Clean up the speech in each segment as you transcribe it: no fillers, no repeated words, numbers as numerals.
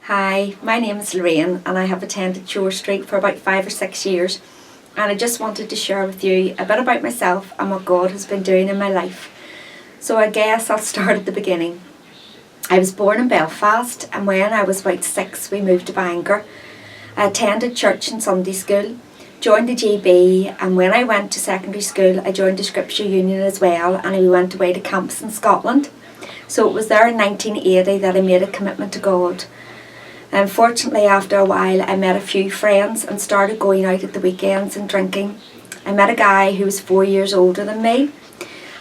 Hi, my name is Lorraine and I have attended Shore Street for about 5 or 6 years, and I just wanted to share with you a bit about myself and what God has been doing in my life. So I guess I'll start at the beginning. I was born in Belfast, and when I was about 6 we moved to Bangor. I attended church and Sunday school, joined the GB, and when I went to secondary school I joined the Scripture Union as well, and we went away to camps in Scotland. So it was there in 1980 that I made a commitment to God. Unfortunately, after a while I met a few friends and started going out at the weekends and drinking. I met a guy who was 4 years older than me,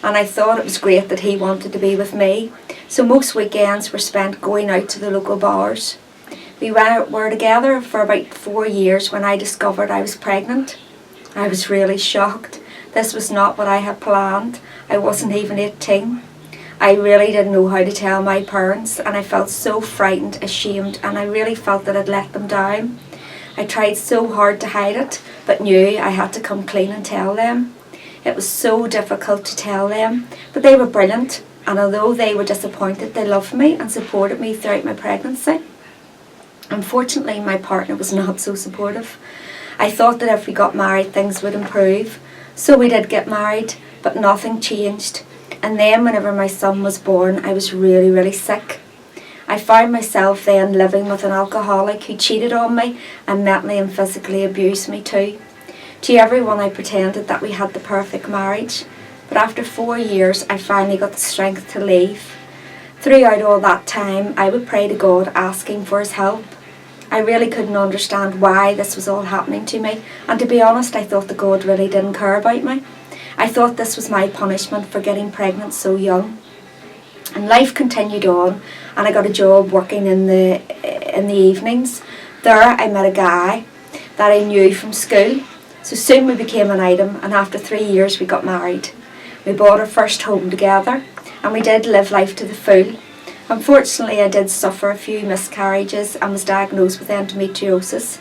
and I thought it was great that he wanted to be with me. So most weekends were spent going out to the local bars. We were together for about 4 years when I discovered I was pregnant. I was really shocked. This was not what I had planned. I wasn't even 18. I really didn't know how to tell my parents, and I felt so frightened, ashamed, and I really felt that I'd let them down. I tried so hard to hide it, but knew I had to come clean and tell them. It was so difficult to tell them, but they were brilliant, and although they were disappointed, they loved me and supported me throughout my pregnancy. Unfortunately, my partner was not so supportive. I thought that if we got married, things would improve. So we did get married, but nothing changed. And then whenever my son was born, I was really sick. I found myself then living with an alcoholic who cheated on me and mentally and physically abused me too. To everyone I pretended that we had the perfect marriage, but after 4 years I finally got the strength to leave. Throughout all that time I would pray to God asking for his help. I really couldn't understand why this was all happening to me, and to be honest I thought that God really didn't care about me. I thought this was my punishment for getting pregnant so young. And life continued on, and I got a job working in the evenings. There I met a guy that I knew from school. So soon we became an item, and after 3 years we got married. We bought our first home together, and we did live life to the full. Unfortunately I did suffer a few miscarriages and was diagnosed with endometriosis.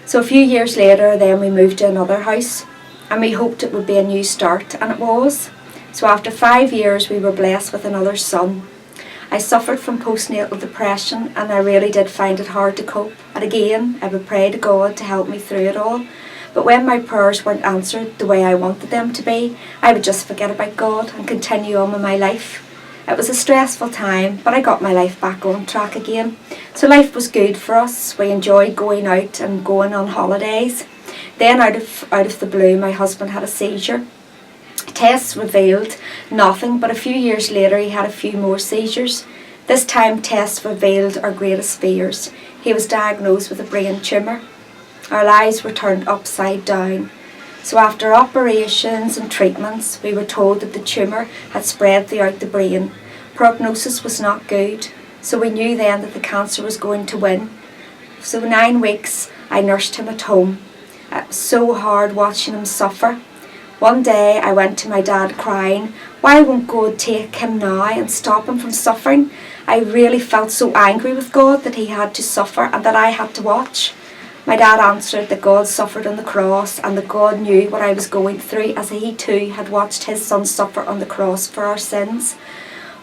So a few years later then we moved to another house, and we hoped it would be a new start, and it was. So after 5 years we were blessed with another son. I suffered from postnatal depression, and I really did find it hard to cope, and again I would pray to God to help me through it all. But when my prayers weren't answered the way I wanted them to be, I would just forget about God and continue on with my life. It was a stressful time, but I got my life back on track again. So life was good for us. We enjoyed going out and going on holidays. Then out of the blue, my husband had a seizure. Tests revealed nothing, but a few years later he had a few more seizures. This time tests revealed our greatest fears. He was diagnosed with a brain tumour. Our lives were turned upside down. So after operations and treatments, we were told that the tumour had spread throughout the brain. Prognosis was not good, so we knew then that the cancer was going to win. So 9 weeks I nursed him at home. It was so hard watching him suffer. One day I went to my dad crying, "Why won't God take him now and stop him from suffering?" I really felt so angry with God that he had to suffer and that I had to watch. My dad answered that God suffered on the cross, and that God knew what I was going through, as he too had watched his son suffer on the cross for our sins.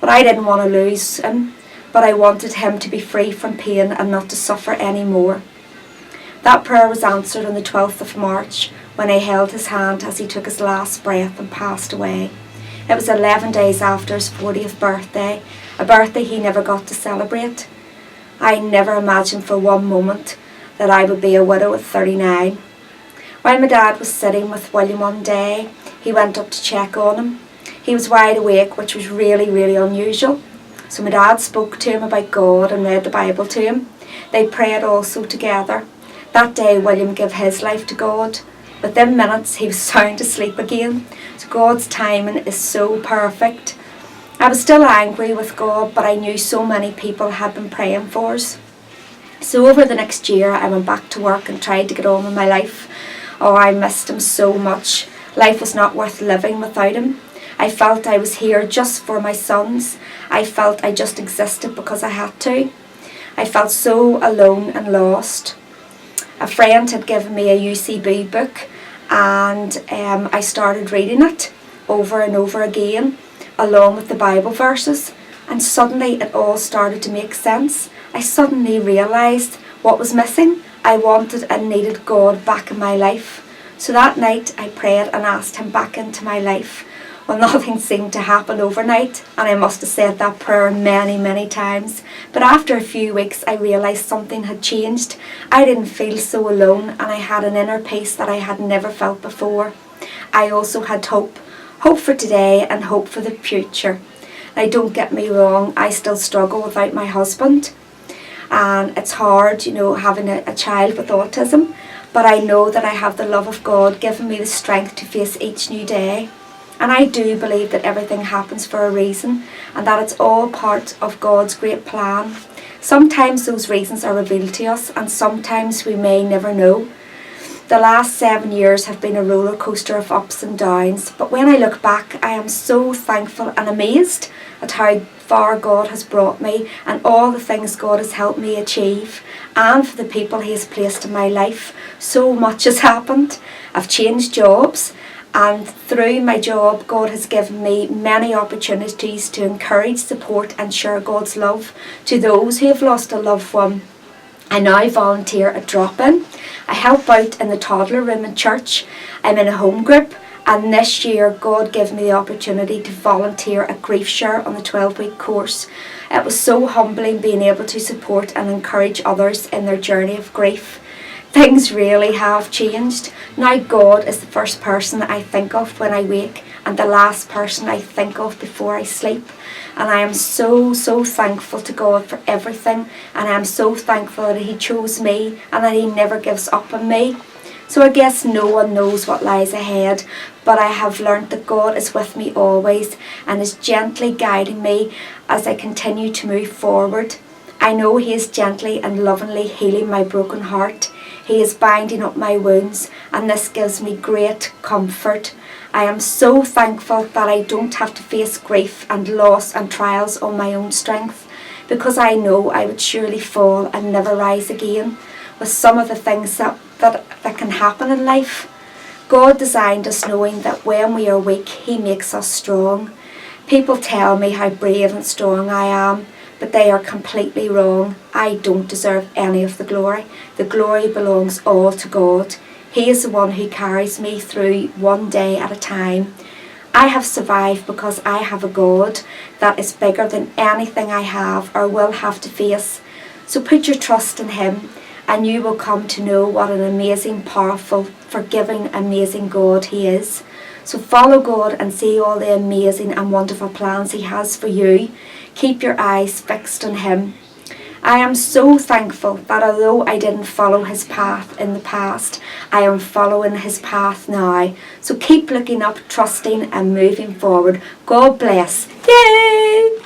But I didn't want to lose him, but I wanted him to be free from pain and not to suffer any more. That prayer was answered on the 12th of March when I held his hand as he took his last breath and passed away. It was 11 days after his 40th birthday, a birthday he never got to celebrate. I never imagined for one moment that I would be a widow at 39. While my dad was sitting with William one day, he went up to check on him. He was wide awake, which was really unusual. So my dad spoke to him about God and read the Bible to him. They prayed also together. That day William gave his life to God. Within minutes he was sound asleep again. So God's timing is so perfect. I was still angry with God, but I knew so many people had been praying for us. So over the next year I went back to work and tried to get on with my life. Oh, I missed him so much. Life was not worth living without him. I felt I was here just for my sons. I felt I just existed because I had to. I felt so alone and lost. A friend had given me a UCB book, and I started reading it over and over again, along with the Bible verses. And suddenly it all started to make sense. I suddenly realised what was missing. I wanted and needed God back in my life. So that night I prayed and asked him back into my life. Well, nothing seemed to happen overnight, and I must have said that prayer many, many times. But after a few weeks, I realised something had changed. I didn't feel so alone, and I had an inner peace that I had never felt before. I also had hope. Hope for today and hope for the future. Now, don't get me wrong, I still struggle without my husband. And it's hard, having a child with autism. But I know that I have the love of God giving me the strength to face each new day. And I do believe that everything happens for a reason, and that it's all part of God's great plan. Sometimes those reasons are revealed to us, and sometimes we may never know. The last 7 years have been a roller coaster of ups and downs, but when I look back, I am so thankful and amazed at how far God has brought me and all the things God has helped me achieve, and for the people he has placed in my life. So much has happened. I've changed jobs, and through my job, God has given me many opportunities to encourage, support and share God's love to those who have lost a loved one. I now volunteer at drop-in. I help out in the toddler room in church. I'm in a home group, and this year God gave me the opportunity to volunteer at Grief Share on the 12-week course. It was so humbling being able to support and encourage others in their journey of grief. Things really have changed. Now God is the first person I think of when I wake and the last person I think of before I sleep. And I am so thankful to God for everything, and I am so thankful that he chose me and that he never gives up on me. So I guess no one knows what lies ahead, but I have learnt that God is with me always and is gently guiding me as I continue to move forward. I know he is gently and lovingly healing my broken heart. He is binding up my wounds, and this gives me great comfort. I am so thankful that I don't have to face grief and loss and trials on my own strength, because I know I would surely fall and never rise again with some of the things that can happen in life. God designed us knowing that when we are weak, he makes us strong. People tell me how brave and strong I am, but they are completely wrong. I don't deserve any of the glory. The glory belongs all to God. He is the one who carries me through one day at a time. I have survived because I have a God that is bigger than anything I have or will have to face. So put your trust in him, and you will come to know what an amazing, powerful, forgiving, amazing God he is. So follow God and see all the amazing and wonderful plans he has for you. Keep your eyes fixed on him. I am so thankful that although I didn't follow his path in the past, I am following his path now. So keep looking up, trusting and moving forward. God bless. Yay!